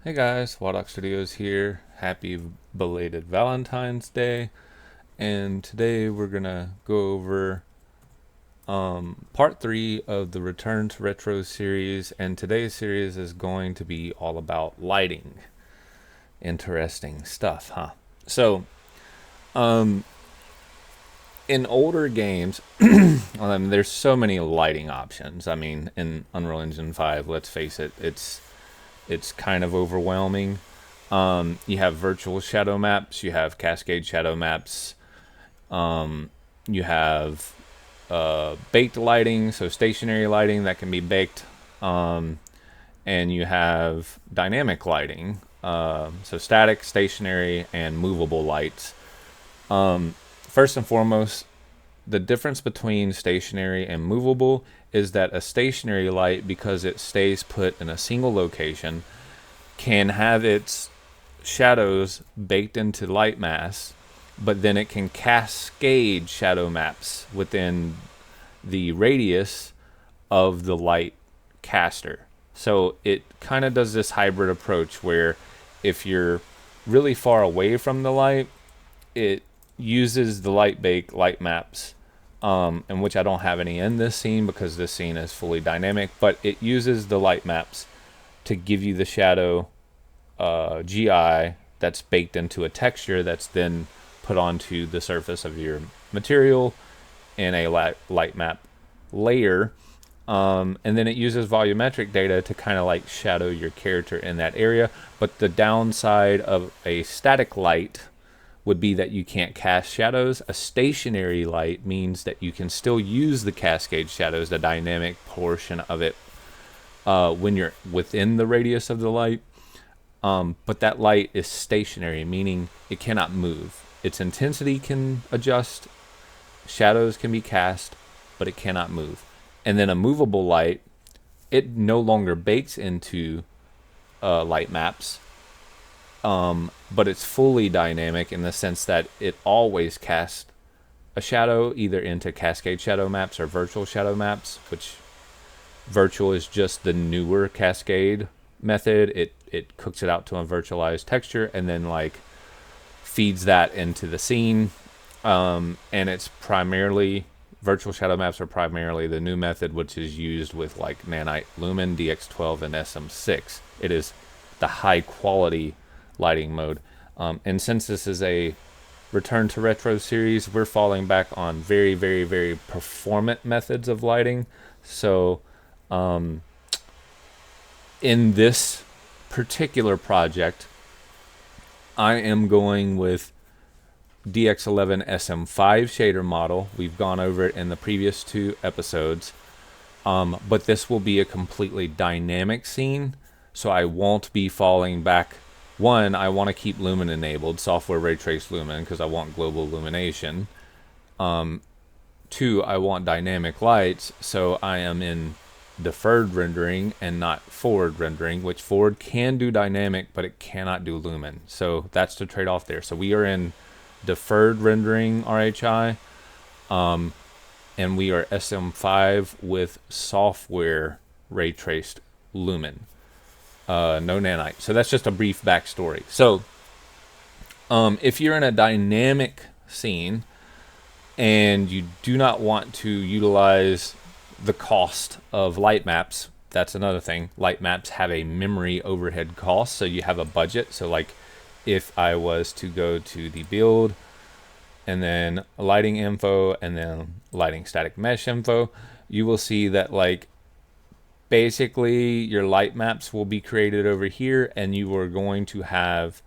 Hey guys, Waddock Studios here. Happy belated Valentine's Day. And today we're gonna go over part 3 of the Return to Retro series. And today's series is going to be all about lighting. Interesting stuff, huh? So, um, in older games, there's so many lighting options. I mean, in Unreal Engine 5, let's face it, it's kind of overwhelming. You have virtual shadow maps, you have cascade shadow maps, you have baked lighting, so stationary lighting that can be baked, and you have dynamic lighting, so static, stationary, and movable lights. First and foremost, the difference between stationary and movable is that a stationary light, because it stays put in a single location, can have its shadows baked into light mass, but then it can cascade shadow maps within the radius of the light caster. So it kind of does this hybrid approach where if you're really far away from the light, it uses the light bake light maps, in which I don't have any in this scene because this scene is fully dynamic, but it uses the light maps to give you the shadow GI that's baked into a texture that's then put onto the surface of your material in a light map layer. And then it uses volumetric data to kind of like shadow your character in that area. But the downside of a static light would be that you can't cast shadows. A stationary light means that you can still use the cascade shadows, the dynamic portion of it, when you're within the radius of the light. But that light is stationary, meaning it cannot move. Its intensity can adjust, shadows can be cast, but it cannot move. And then a movable light, it no longer bakes into light maps, but it's fully dynamic in the sense that it always casts a shadow either into cascade shadow maps or virtual shadow maps, which virtual is just the newer cascade method. It cooks it out to a virtualized texture and then like feeds that into the scene. And it's primarily virtual shadow maps are primarily the new method, which is used with like Nanite Lumen, DX12, and SM6. It is the high quality lighting mode. And since this is a Return to Retro series, we're falling back on very, very, very performant methods of lighting. So, in this particular project, I am going with DX11 SM5 shader model. We've gone over it in the previous 2 episodes. But this will be a completely dynamic scene, so I won't be falling back. One, I want to keep Lumen enabled, software ray trace Lumen, because I want global illumination. Two, I want dynamic lights, so I am in deferred rendering and not forward rendering, which forward can do dynamic, but it cannot do Lumen. So that's the trade-off there. So we are in deferred rendering RHI, and we are SM5 with software ray traced Lumen. No nanite. So that's just a brief backstory. So if you're in a dynamic scene and you do not want to utilize the cost of light maps, that's another thing. Light maps have a memory overhead cost, so you have a budget. So like if I was to go to the build and then lighting info and then lighting static mesh info, you will see that like basically your light maps will be created over here, and you are going to have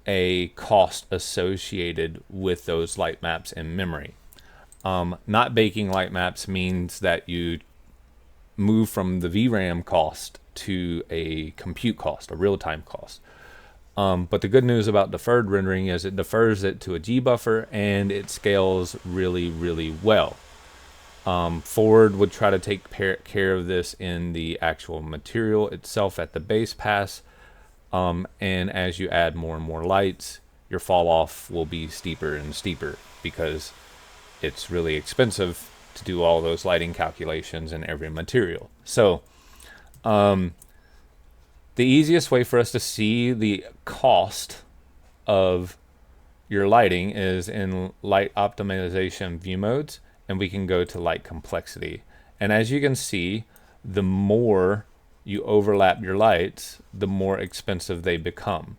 a cost associated with those light maps in memory. Not baking light maps means that you move from the VRAM cost to a compute cost, a real-time cost. But the good news about deferred rendering is it defers it to a G buffer and it scales really, really well. Forward would try to take care of this in the actual material itself at the base pass. And as you add more and more lights, your fall off will be steeper and steeper because it's really expensive to do all those lighting calculations in every material. So the easiest way for us to see the cost of your lighting is in light optimization view modes, and we can go to light complexity. And as you can see, the more you overlap your lights, the more expensive they become.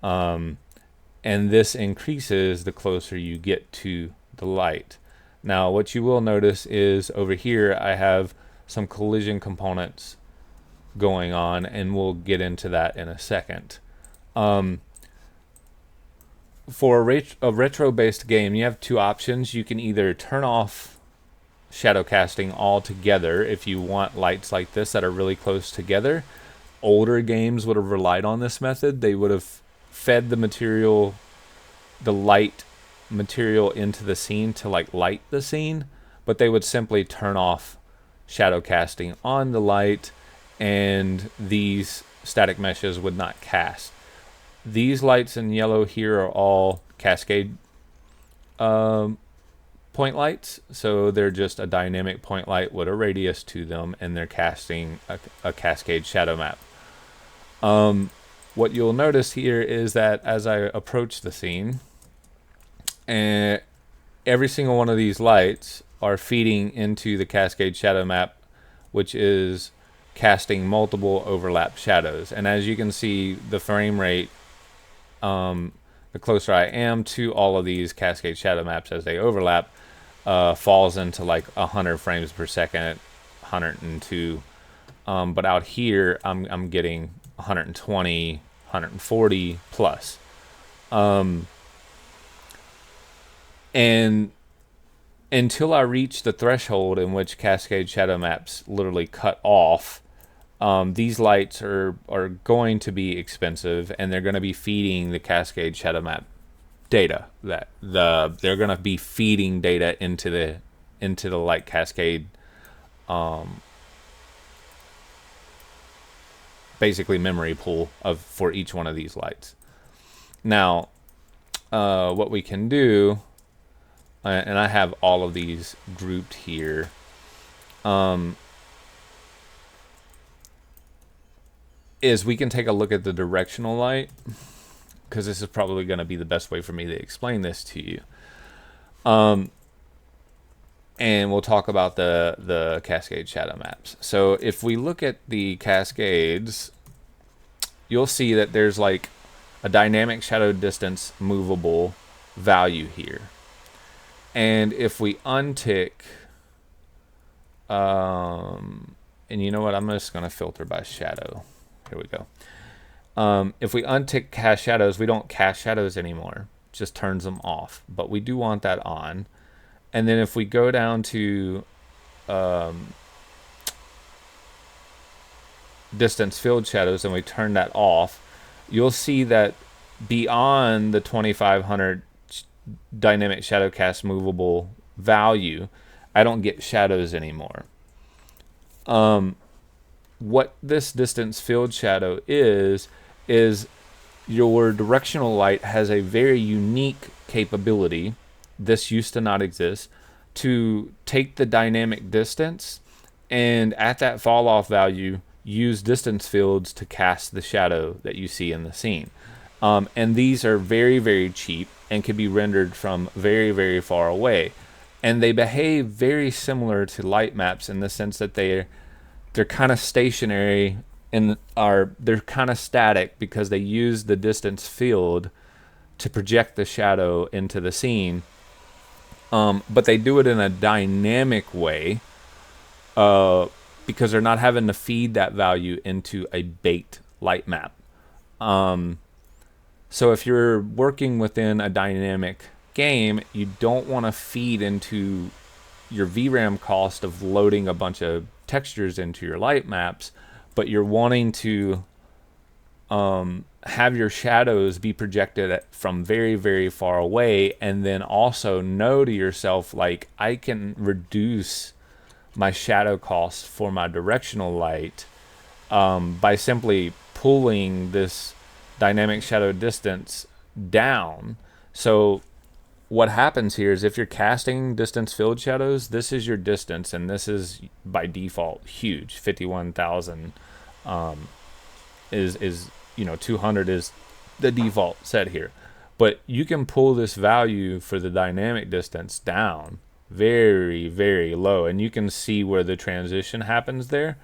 And this increases the closer you get to the light. Now, what you will notice is over here, I have some collision components going on, and we'll get into that in a second. For a retro-based game, you have two options. You can either turn off shadow casting altogether if you want lights like this that are really close together. Older games would have relied on this method. They would have fed the light material into the scene to like light the scene, but they would simply turn off shadow casting on the light, and these static meshes would not cast. These lights in yellow here are all cascade point lights, so they're just a dynamic point light with a radius to them, and they're casting a cascade shadow map. What you'll notice here is that as I approach the scene, and every single one of these lights are feeding into the cascade shadow map, which is casting multiple overlap shadows. And as you can see, the frame rate, the closer I am to all of these cascade shadow maps as they overlap, falls into like 100 frames per second, 102. But out here, I'm getting 120, 140 plus. And until I reach the threshold in which cascade shadow maps literally cut off, these lights are going to be expensive, and they're going to be feeding the cascade shadow map data. They're going to be feeding data into the light cascade, basically memory pool for each one of these lights. Now, what we can do, and I have all of these grouped here, is we can take a look at the directional light, because this is probably going to be the best way for me to explain this to you. And we'll talk about the cascade shadow maps. So if we look at the cascades, you'll see that there's like a dynamic shadow distance movable value here. And if we untick, and you know what, I'm just going to filter by shadow. Here we go. If we untick cast shadows, we don't cast shadows anymore. It just turns them off. But we do want that on. And then if we go down to distance filled shadows and we turn that off, you'll see that beyond the 2500 dynamic shadow cast movable value, I don't get shadows anymore. What this distance filled shadow is your directional light has a very unique capability. This used to not exist, to take the dynamic distance and at that fall off value use distance fields to cast the shadow that you see in the scene. And these are very, very cheap and can be rendered from very, very far away. And they behave very similar to light maps in the sense that they're kind of stationary and they're kind of static because they use the distance field to project the shadow into the scene. But they do it in a dynamic way because they're not having to feed that value into a baked light map. So if you're working within a dynamic game, you don't want to feed into your VRAM cost of loading a bunch of textures into your light maps, but you're wanting to have your shadows be projected from very, very far away, and then also know to yourself, like, I can reduce my shadow costs for my directional light by simply pulling this dynamic shadow distance down. So what happens here is if you're casting distance filled shadows, this is your distance, and this is by default huge, 51,000 is 200 is the default set here. But you can pull this value for the dynamic distance down very, very low, and you can see where the transition happens there.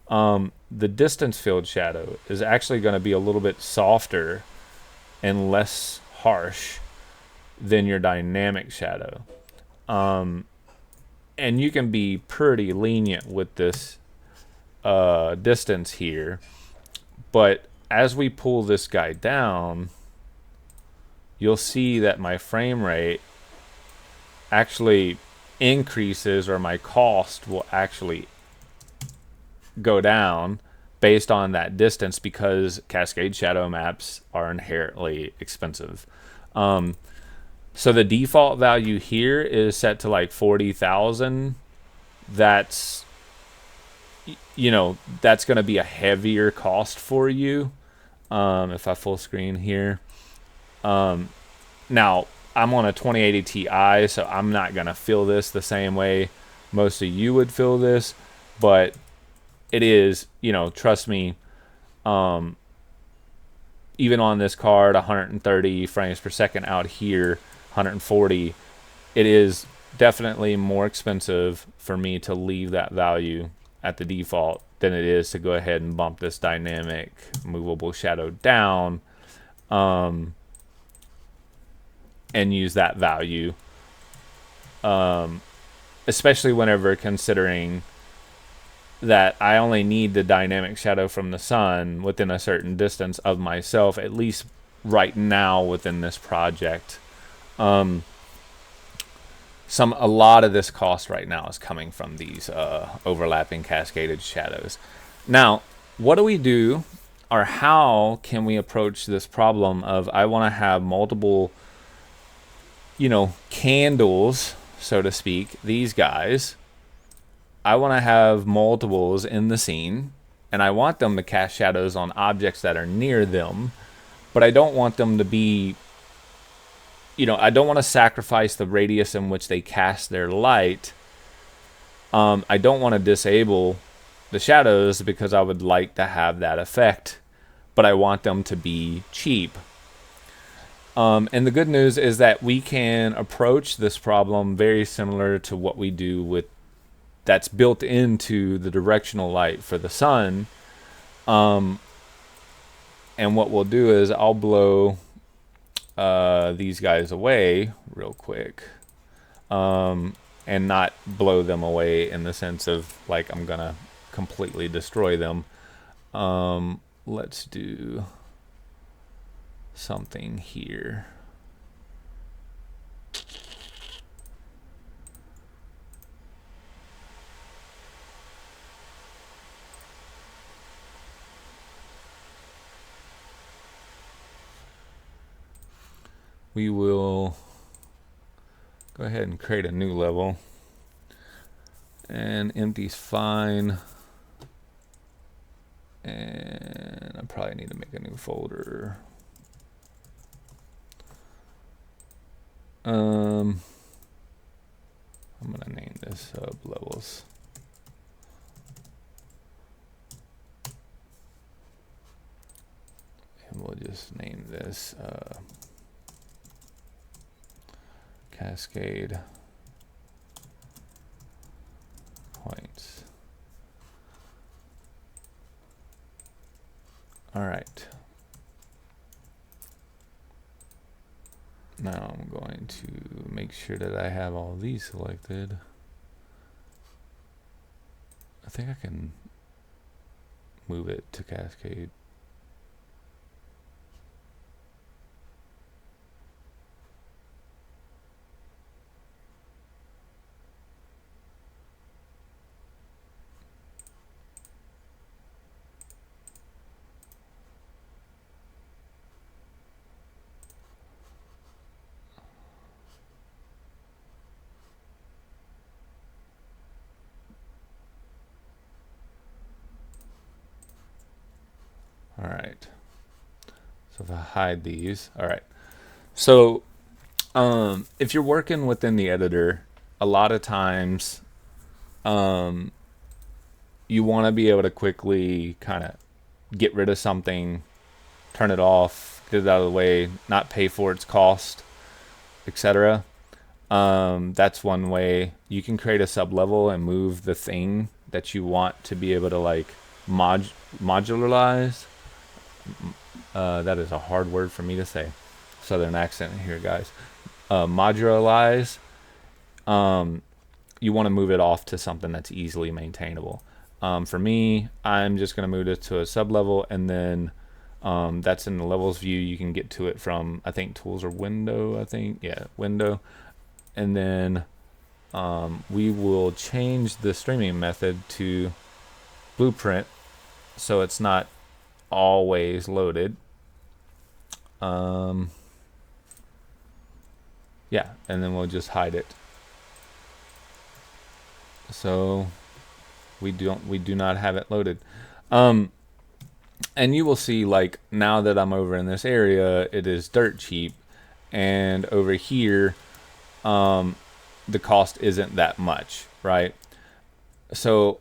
The distance field shadow is actually going to be a little bit softer and less harsh than your dynamic shadow. And you can be pretty lenient with this distance here. But as we pull this guy down, you'll see that my frame rate actually increases, or my cost will actually go down based on that distance, because Cascade shadow maps are inherently expensive. So the default value here is set to like 40,000. That's that's going to be a heavier cost for you. If I full screen here, now I'm on a 2080 Ti, so I'm not going to feel this the same way most of you would feel this, but it is, trust me, even on this card, 130 frames per second out here, 140, it is definitely more expensive for me to leave that value at the default than it is to go ahead and bump this dynamic movable shadow down, and use that value, especially whenever considering that I only need the dynamic shadow from the sun within a certain distance of myself, at least right now within this project. A lot of this cost right now is coming from these overlapping cascaded shadows. Now, what do we do, or how can we approach this problem of I want to have multiple, candles, so to speak, these guys. I want to have multiples in the scene, and I want them to cast shadows on objects that are near them, but I don't want them to be, I don't want to sacrifice the radius in which they cast their light. I don't want to disable the shadows because I would like to have that effect, but I want them to be cheap. And the good news is that we can approach this problem very similar to what we do with that's built into the directional light for the sun. And what we'll do is I'll blow these guys away real quick, and not blow them away in the sense of like I'm gonna completely destroy them. Let's do something here. We will go ahead and create a new level, and empty's fine, and I probably need to make a new folder. I'm gonna name this levels. And we'll just name this Cascade points. All right. Now I'm going to make sure that I have all these selected. I think I can move it to Cascade. All right. So if I hide these, all right. So if you're working within the editor, a lot of times you want to be able to quickly kind of get rid of something, turn it off, get it out of the way, not pay for its cost, etc. That's one way. You can create a sublevel and move the thing that you want to be able to like modularize. That is a hard word for me to say. Southern accent here, guys. Modularize. You want to move it off to something that's easily maintainable. For me, I'm just going to move it to a sublevel, and then that's in the levels view. You can get to it from, I think, tools or window. Window. And then we will change the streaming method to blueprint, so it's not always loaded. Yeah, and then we'll just hide it. So we do not have it loaded. And you will see, like, now that I'm over in this area, it is dirt cheap, and over here the cost isn't that much, right? So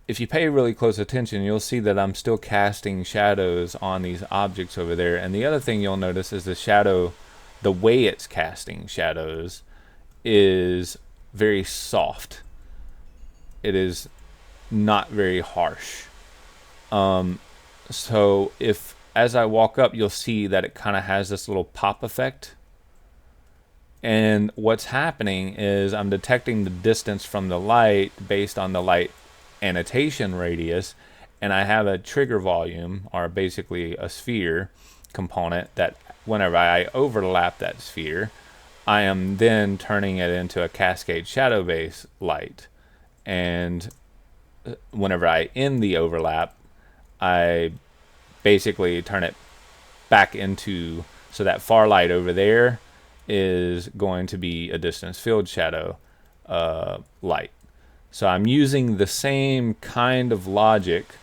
if you pay really close attention, you'll see that I'm still casting shadows on these objects over there. And the other thing you'll notice is the shadow, the way it's casting shadows is very soft. It is not very harsh. So if, as I walk up, you'll see that it kind of has this little pop effect. And what's happening is I'm detecting the distance from the light based on the light annotation radius, and I have a trigger volume, or basically a sphere component, that whenever I overlap that sphere, I am then turning it into a cascade shadow base light. And whenever I end the overlap, I basically turn it back into, so that far light over there is going to be a distance field shadow light. So I'm using the same kind of logic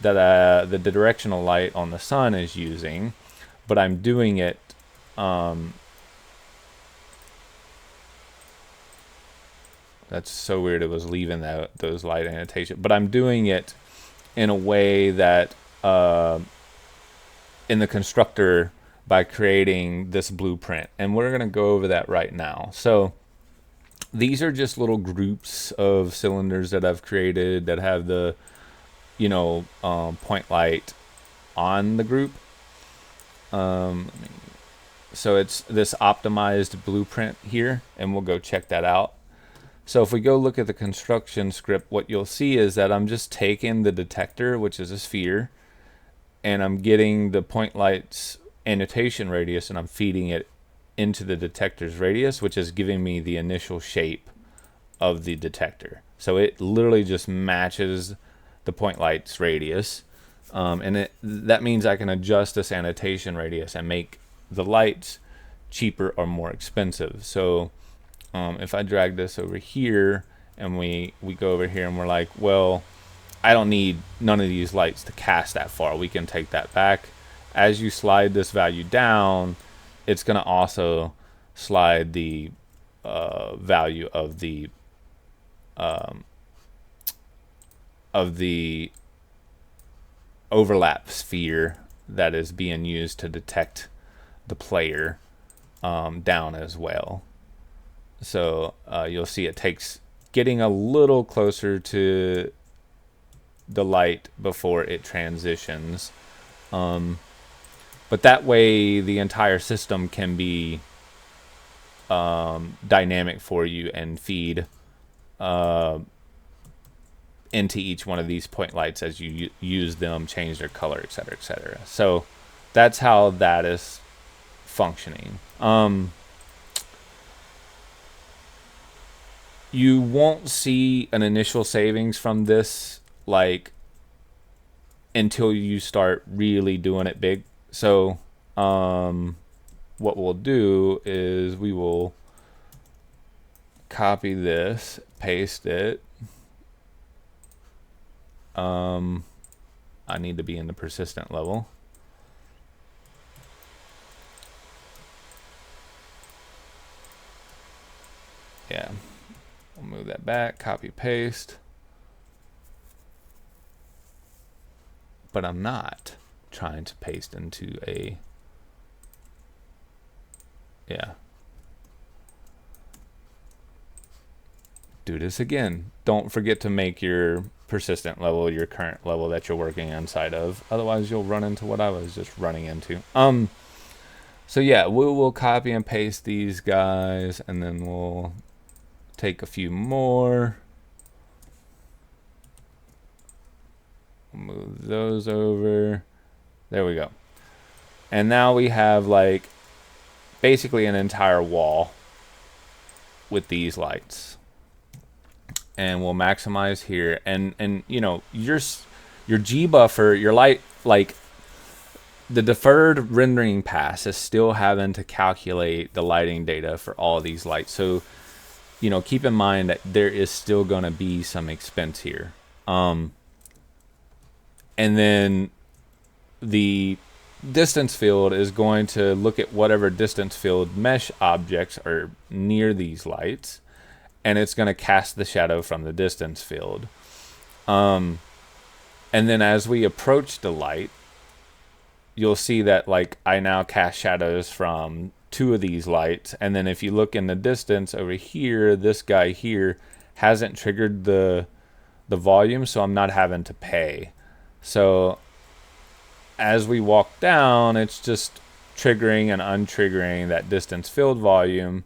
that the directional light on the sun is using, but I'm doing it that's so weird, it was leaving those light annotation, but I'm doing it in a way that in the constructor, by creating this blueprint, and we're going to go over that right now. So these are just little groups of cylinders that I've created that have the, point light on the group. So it's this optimized blueprint here, and we'll go check that out. So if we go look at the construction script, what you'll see is that I'm just taking the detector, which is a sphere, and I'm getting the point light's annotation radius, and I'm feeding it into the detector's radius, which is giving me the initial shape of the detector. So it literally just matches the point light's radius, and that means I can adjust this annotation radius and make the lights cheaper or more expensive. So if I drag this over here, and we go over here, and we're like, well, I don't need none of these lights to cast that far, we can take that back. As you slide this value down, it's going to also slide the value of the overlap sphere that is being used to detect the player down as well. So you'll see it takes getting a little closer to the light before it transitions. But that way the entire system can be dynamic for you and feed into each one of these point lights as you use them, change their color, etc., etc. So that's how that is functioning. You won't see an initial savings from this, like, until you start really doing it big. So what we'll do is we will copy this, paste it. I need to be in the persistent level. Yeah, we'll move that back, copy, paste. but I'm not trying to paste into a, yeah. Do this again. Don't forget to make your persistent level your current level that you're working inside of. Otherwise, you'll run into what I was just running into. So yeah, we'll copy and paste these guys, and then we'll take a few more. Move those over. There we go. And now we have like basically an entire wall with these lights. And we'll maximize here. And you know, your G buffer, your light, like the deferred rendering pass is still having to calculate the lighting data for all of these lights. So, you know, keep in mind that there is still going to be some expense here. And then the distance field is going to look at whatever distance field mesh objects are near these lights, and it's going to cast the shadow from the distance field. And then as we approach the light, you'll see that like I now cast shadows from 2 of these lights, and then if you look in the distance over here, this guy here hasn't triggered the volume, so I'm not having to pay. So as we walk down, it's just triggering and untriggering that distance field volume,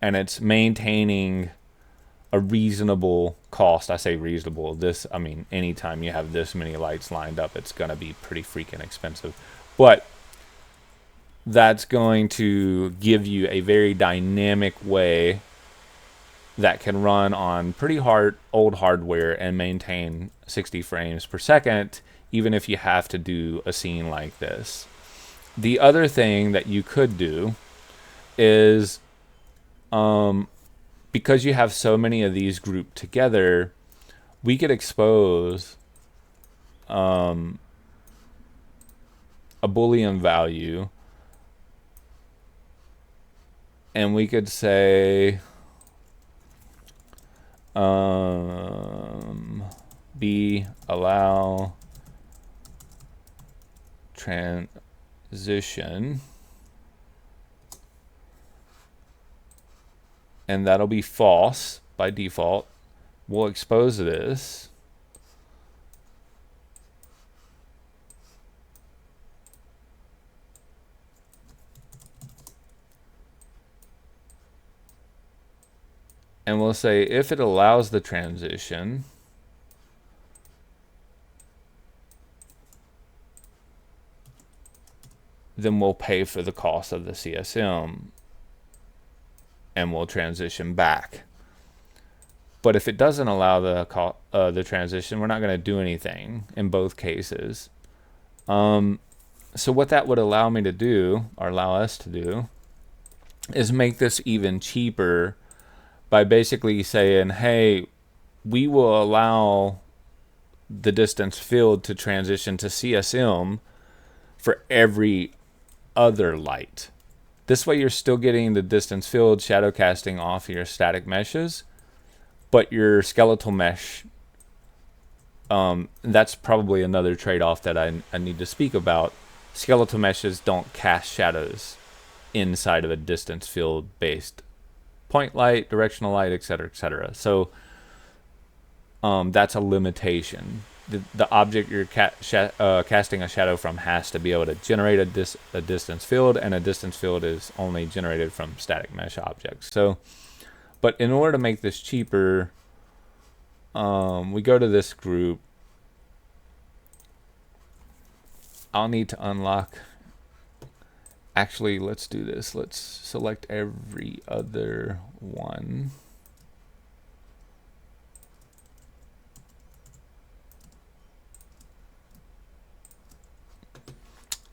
and it's maintaining a reasonable cost. I say reasonable. This, I mean, anytime you have this many lights lined up, it's going to be pretty freaking expensive. But that's going to give you a very dynamic way that can run on pretty old hardware and maintain 60 frames per second, even if you have to do a scene like this. The other thing that you could do is, because you have so many of these grouped together, we could expose a Boolean value, and we could say B allow transition, and that'll be false by default. We'll expose this, and we'll say if it allows the transition, then we'll pay for the cost of the CSM and we'll transition back. But if it doesn't allow the transition, we're not going to do anything in both cases. So what that would allow me to do, or allow us to do, is make this even cheaper by basically saying, hey, we will allow the distance field to transition to CSM for every other light. This way you're still getting the distance field shadow casting off your static meshes, but your skeletal mesh, that's probably another trade-off that I need to speak about. Skeletal meshes don't cast shadows inside of a distance field based point light, directional light, etc., etc. So that's a limitation. The object you're casting a shadow from has to be able to generate a distance field, and a distance field is only generated from static mesh objects. So, but in order to make this cheaper, we go to this group. I'll need to unlock. Actually, let's do this. Let's select every other one.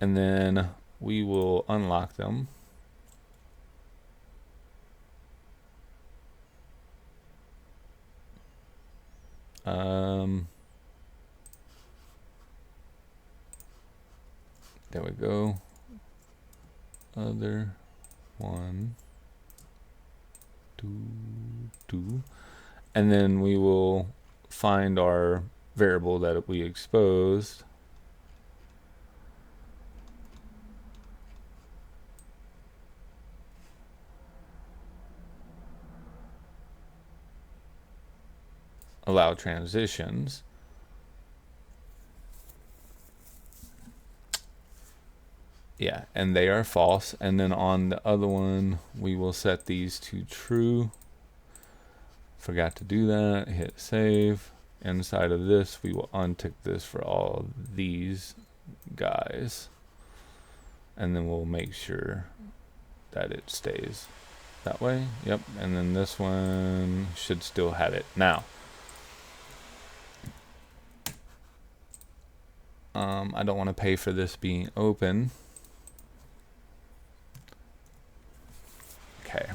And then we will unlock them. There we go. Other one, two, and then we will find our variable that we exposed. allow transitions. Yeah, and they are false. And then on the other one, we will set these to true. Forgot to do that. Hit save. Inside of this, we will untick this for all these guys. And then we'll make sure that it stays that way. Yep. And then this one should still have it. Now, I don't want to pay for this being open. Okay.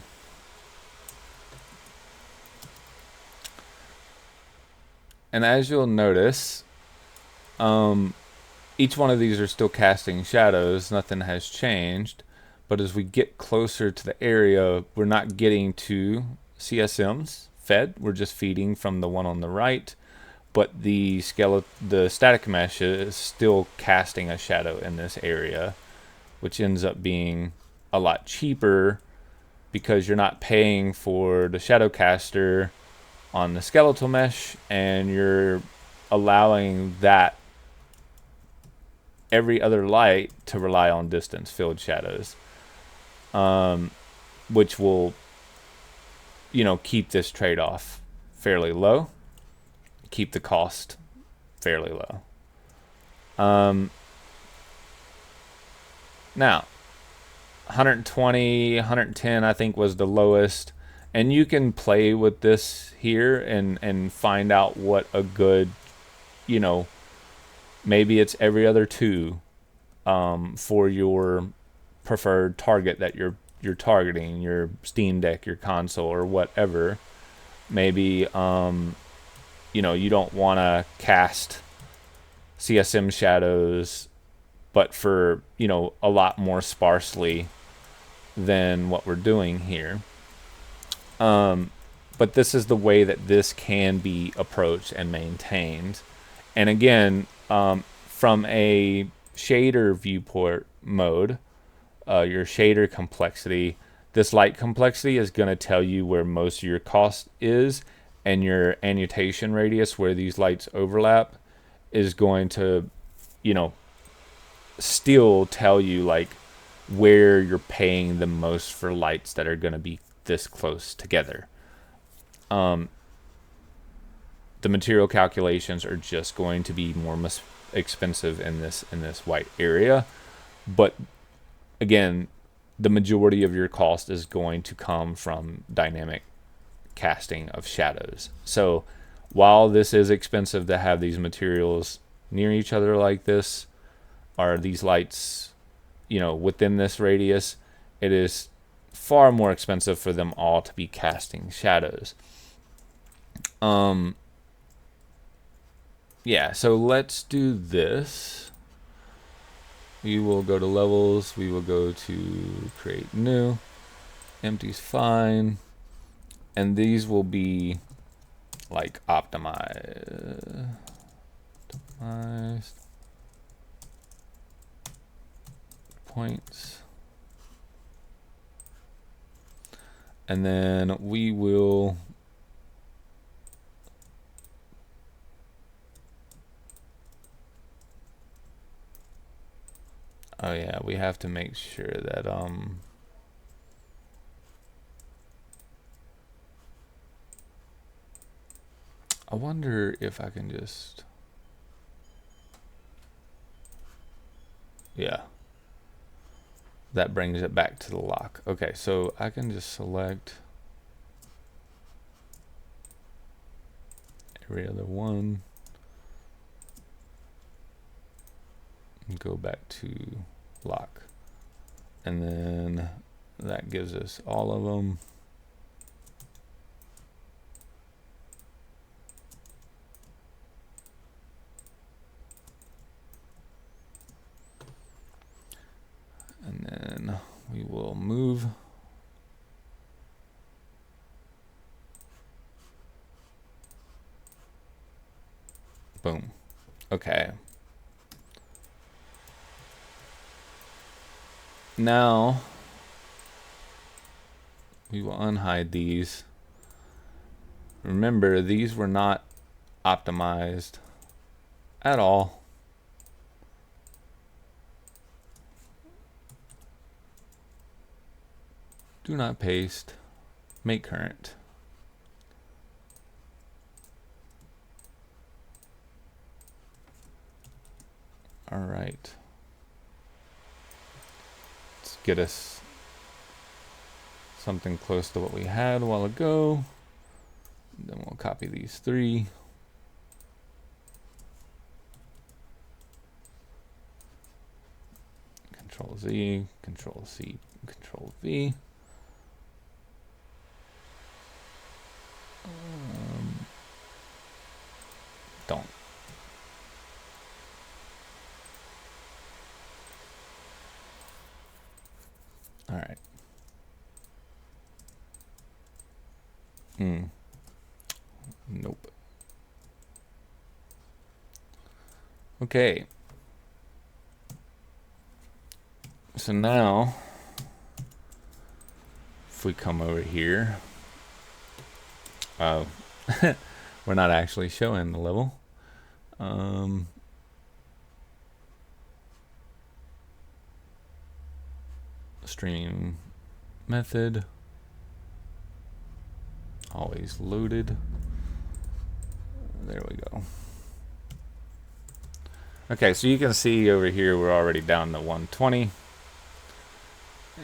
And as you'll notice, each one of these are still casting shadows. Nothing has changed. But as we get closer to the area, we're not getting to CSMs fed. We're just feeding from the one on the right. But the static mesh is still casting a shadow in this area, which ends up being a lot cheaper because you're not paying for the shadow caster on the skeletal mesh, and you're allowing that every other light to rely on distance filled shadows, which will, keep this trade-off fairly low, keep the cost fairly low. Now 120, 110 I think was the lowest, and you can play with this here and find out what a good, maybe it's every other two for your preferred target that you're targeting, your Steam Deck, your console, or whatever. Maybe you don't want to cast CSM shadows, but for a lot more sparsely than what we're doing here. But this is the way that this can be approached and maintained. And again, from a shader viewport mode, your shader complexity, this light complexity is going to tell you where most of your cost is, and your annotation radius, where these lights overlap, is going to, still tell you like where you're paying the most for lights that are going to be this close together. The material calculations are just going to be more expensive in this white area, but again, the majority of your cost is going to come from dynamic casting of shadows. So while this is expensive to have these materials near each other like this, or these lights within this radius, it is far more expensive for them all to be casting shadows. Yeah, so let's do this. We will go to levels, we will go to create new, empty's fine, and these will be like optimized points. And then we will we have to make sure that I wonder if I can just that brings it back to the lock. Okay, so I can just select every other one and go back to lock, and then that gives us all of them. And then we will move. Boom. Okay. Now we will unhide these. Remember, these were not optimized at all. Do not paste. Make current. All right. Let's get us something close to what we had a while ago. Then we'll copy these three. Control Z, Control C, Control V. Don't. All right. Nope. Okay. So now, if we come over here, we're not actually showing the level. Stream method, always loaded. There we go. Okay, so you can see over here we're already down to 120.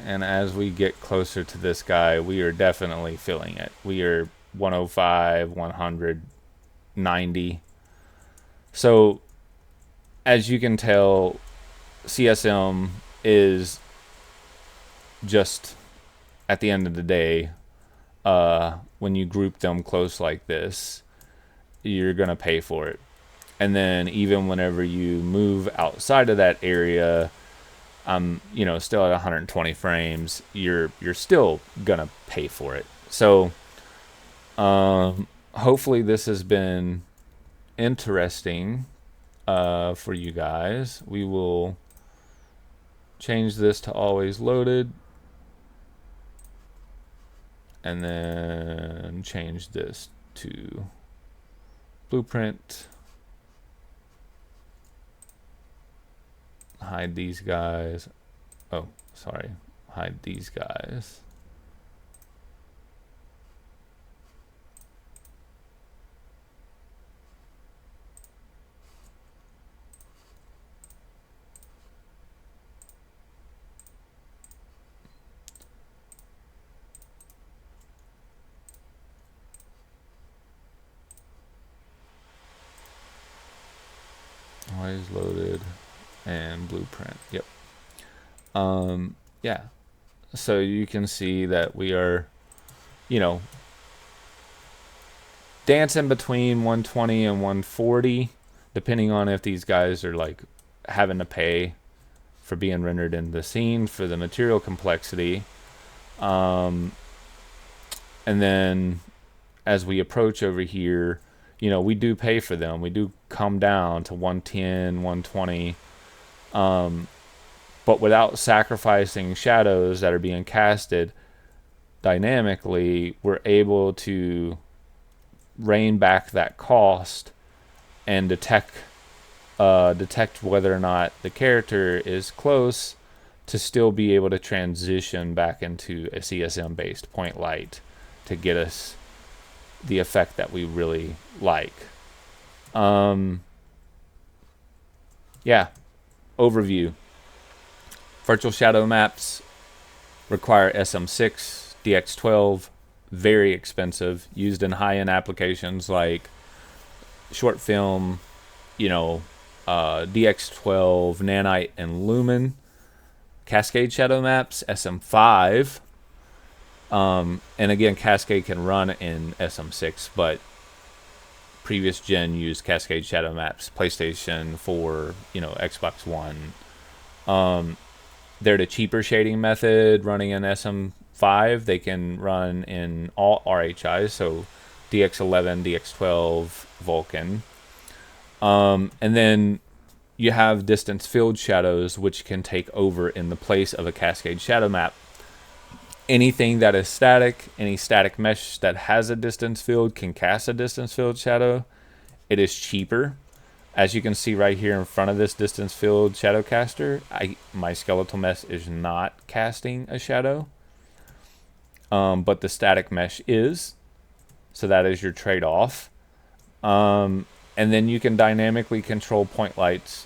And as we get closer to this guy, we are definitely feeling it. We are 105, 100, 90. So as you can tell, CSM is just, at the end of the day, when you group them close like this, you're going to pay for it. And then even whenever you move outside of that area, you know, still at 120 frames, you're still gonna pay for it. So hopefully this has been interesting for you guys. We will change this to always loaded, and then change this to blueprint. Hide these guys. Oh, sorry. Hide these guys. Always loaded. And blueprint. Yep. Yeah. So you can see that we are, you know, dancing between 120 and 140, depending on if these guys are like having to pay for being rendered in the scene for the material complexity. And then as we approach over here, you know, we do pay for them. We do come down to 110, 120. But without sacrificing shadows that are being casted dynamically, we're able to rein back that cost and detect whether or not the character is close, to still be able to transition back into a CSM based point light to get us the effect that we really like. Yeah. Overview. Virtual shadow maps require SM6, DX12, very expensive, used in high-end applications like short film, you know, DX12, Nanite, and Lumen. Cascade shadow maps, SM5. And again, Cascade can run in SM6, but previous gen used Cascade shadow maps, PlayStation 4, you know, Xbox One. They're the cheaper shading method running in SM5. They can run in all RHIs, so DX11, DX12, Vulkan. And then you have distance field shadows, which can take over in the place of a Cascade shadow map. Anything that is static, any static mesh that has a distance field can cast a distance field shadow. it is cheaper. As you can see right here in front of this distance field Shadowcaster, my skeletal mesh is not casting a shadow, but the static mesh is. So that is your trade-off. And then you can dynamically control point lights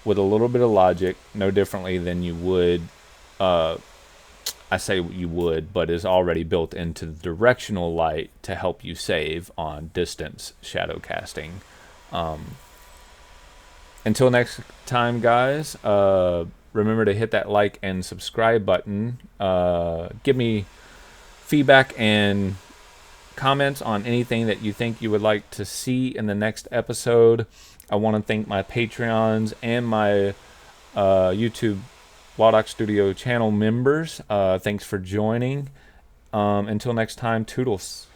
with a little bit of logic, no differently than you would, I say you would, but is already built into the directional light to help you save on distance shadow casting. Until next time, guys, remember to hit that like and subscribe button. Give me feedback and comments on anything that you think you would like to see in the next episode. I want to thank my Patreons and my YouTube Waldock Studio channel members. Thanks for joining. Until next time, toodles.